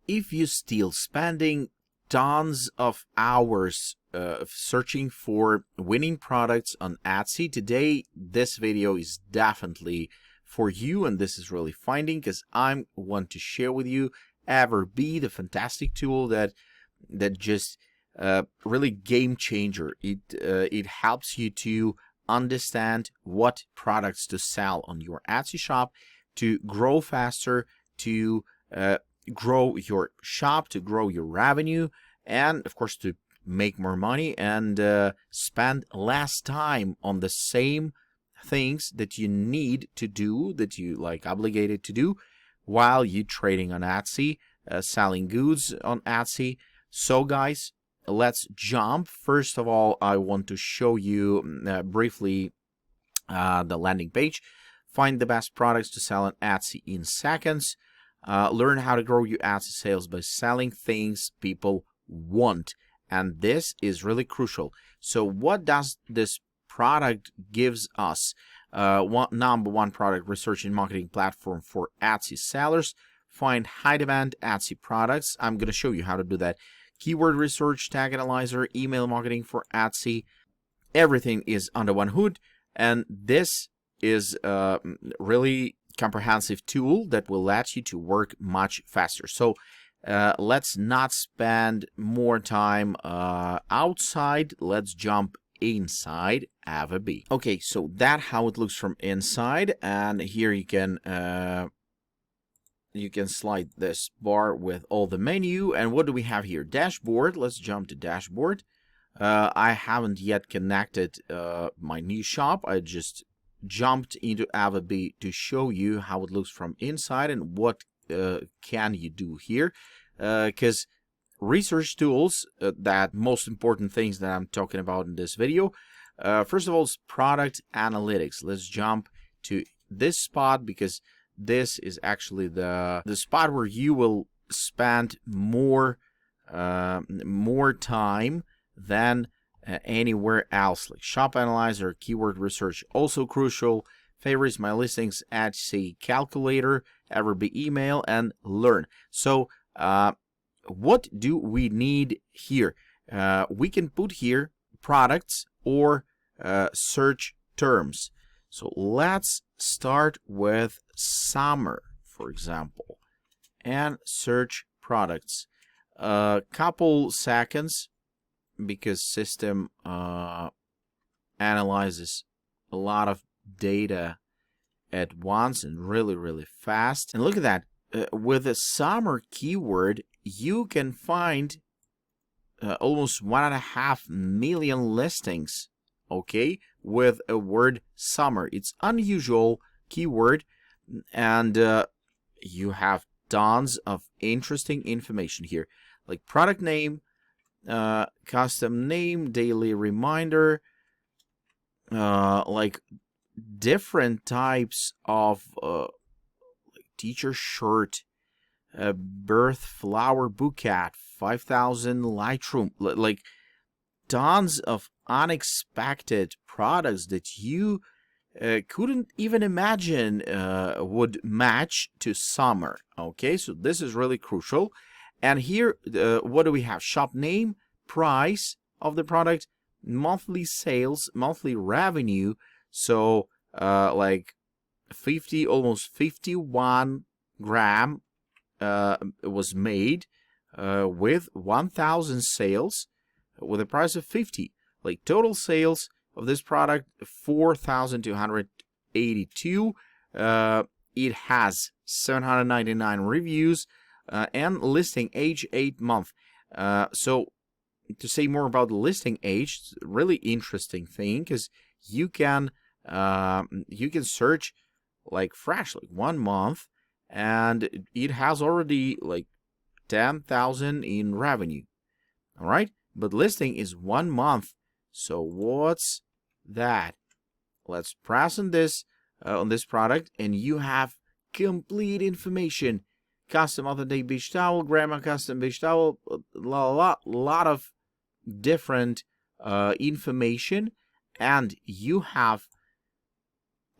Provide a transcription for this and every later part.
if you still spending tons of hours searching for winning products on Etsy, today this video is definitely for you, and this is really finding because I want to share with you EverBee, the fantastic tool that just really game changer. It helps you to understand what products to sell on your Etsy shop, to grow faster, to grow your shop, to grow your revenue, and of course to make more money and spend less time on the same things that you need to do, that you like obligated to do while you trading on Etsy, selling goods on Etsy. So guys, let's jump. First of all, I want to show you briefly the landing page. Find the best products to sell on Etsy in seconds. Learn how to grow your Etsy sales by selling things people want. And this is really crucial. So what does this product gives us? Number one product research and marketing platform for Etsy sellers. Find high demand Etsy products. I'm going to show you how to do that. Keyword research, tag analyzer, email marketing for Etsy. Everything is under one hood. And this is a really comprehensive tool that will let you to work much faster. So let's not spend more time outside. Let's jump inside EverBee. Okay, so that's how it looks from inside, and here you can slide this bar with all the menu. And what do we have here? Dashboard. Let's jump to dashboard. I haven't yet connected my new shop. I just jumped into EverBee to show you how it looks from inside and what can you do here, because research tools, that most important things that I'm talking about in this video, first of all is product analytics. Let's jump to this spot because this is actually the spot where you will spend more time than anywhere else. Like shop analyzer, keyword research, also crucial. Favorites, my listings, Etsy calculator, EverBee email, and learn. So what do we need here? We can put here products or search terms. So let's start with summer, for example, and search products. Couple seconds because system analyzes a lot of data at once and really fast. And look at that. With a summer keyword, you can find almost 1.5 million listings, okay, with a word summer. It's unusual keyword, and you have tons of interesting information here, like product name, custom name, daily reminder, like different types of teacher shirt, birth flower bouquet, 5,000 Lightroom, like tons of unexpected products that you couldn't even imagine would match to summer. Okay, so this is really crucial. And here, what do we have? Shop name, price of the product, monthly sales, monthly revenue. So like 50, almost 51 gram was made with 1,000 sales with a price of 50. Like total sales of this product, 4,282. It has 799 reviews and listing age 8 months. So to say more about the listing age, it's a really interesting thing because you can search like fresh, like 1 month, and it has already like 10,000 in revenue. All right, but listing is 1 month. So what's that? Let's press on this product, and you have complete information. Custom authentic beach towel, grandma custom beach towel, lot of different information, and you have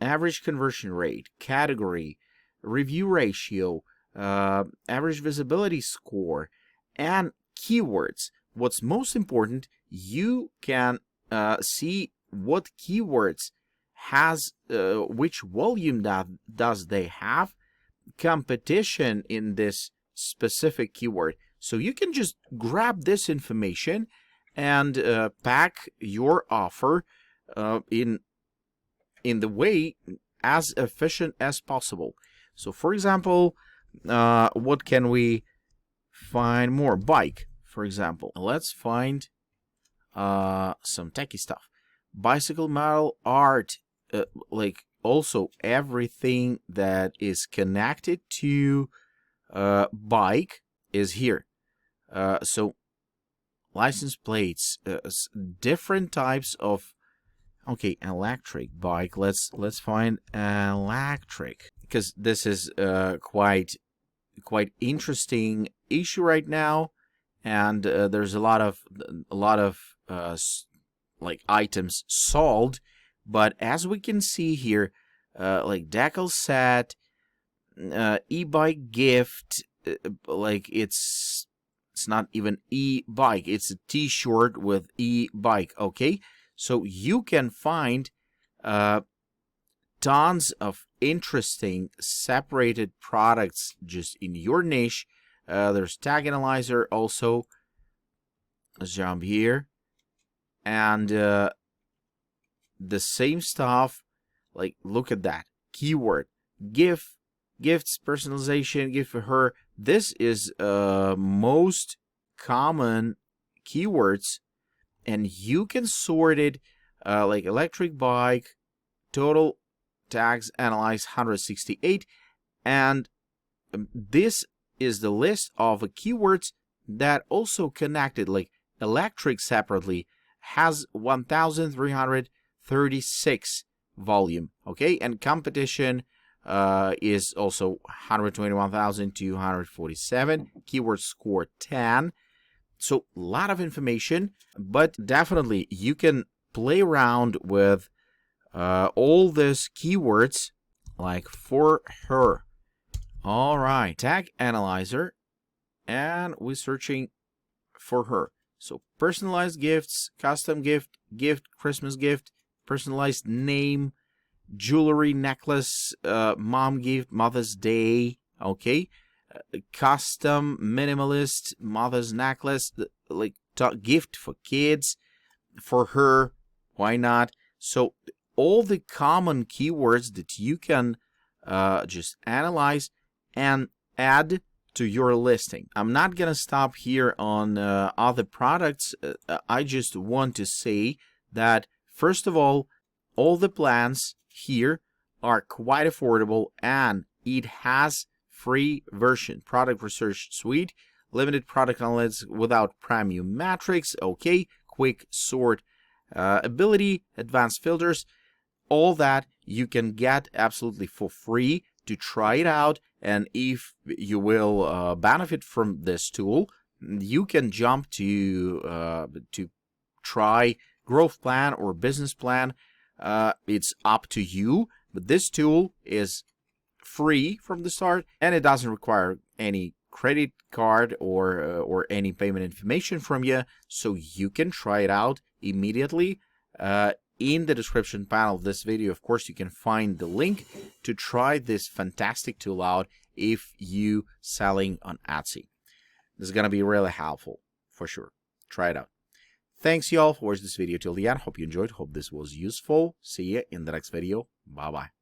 average conversion rate, category, review ratio, average visibility score, and keywords. What's most important, you can see what keywords has which volume does they have, competition in this specific keyword. So you can just grab this information and pack your offer in the way as efficient as possible. So for example, what can we find more? Bike, for example. Let's find some techie stuff. Bicycle model, art, like also everything that is connected to bike is here. So license plates, different types of, okay, electric bike. Let's find electric, because this is quite interesting issue right now, and there's a lot of like items sold. But as we can see here, like decal set, e-bike gift, like it's not even e-bike, it's a t-shirt with e-bike. Okay, so you can find tons of interesting separated products just in your niche. There's tag analyzer also. Let's jump here, and the same stuff. Like, look at that keyword, gifts, personalization, gift for her. This is most common keywords, and you can sort it like electric bike, total tags analyzed 168, and this is the list of keywords that also connected. Like electric separately has 1,336 volume. Okay, and competition is also 121,247. Keyword score 10. So a lot of information, but definitely you can play around with all these keywords, like for her. All right, tag analyzer, and we're searching for her. So personalized gifts, custom gift, Christmas gift, personalized name, jewelry, necklace, mom gift, Mother's Day. Okay, custom minimalist, Mother's necklace, like gift for kids, for her. Why not? So all the common keywords that you can just analyze and add to your listing. I'm not gonna stop here on other products. I just want to say that, first of all the plans here are quite affordable, and it has free version. Product research suite, limited product analytics without premium metrics. Okay, quick sort ability, advanced filters, all that you can get absolutely for free to try it out. And if you will benefit from this tool, you can jump to try growth plan or business plan. It's up to you, but this tool is free from the start, and it doesn't require any credit card or any payment information from you, so you can try it out immediately. In the description panel of this video, of course, you can find the link to try this fantastic tool out if you selling on Etsy. This is going to be really helpful for sure. Try it out. Thanks, y'all, for watching this video till the end. Hope you enjoyed. Hope this was useful. See you in the next video. Bye-bye.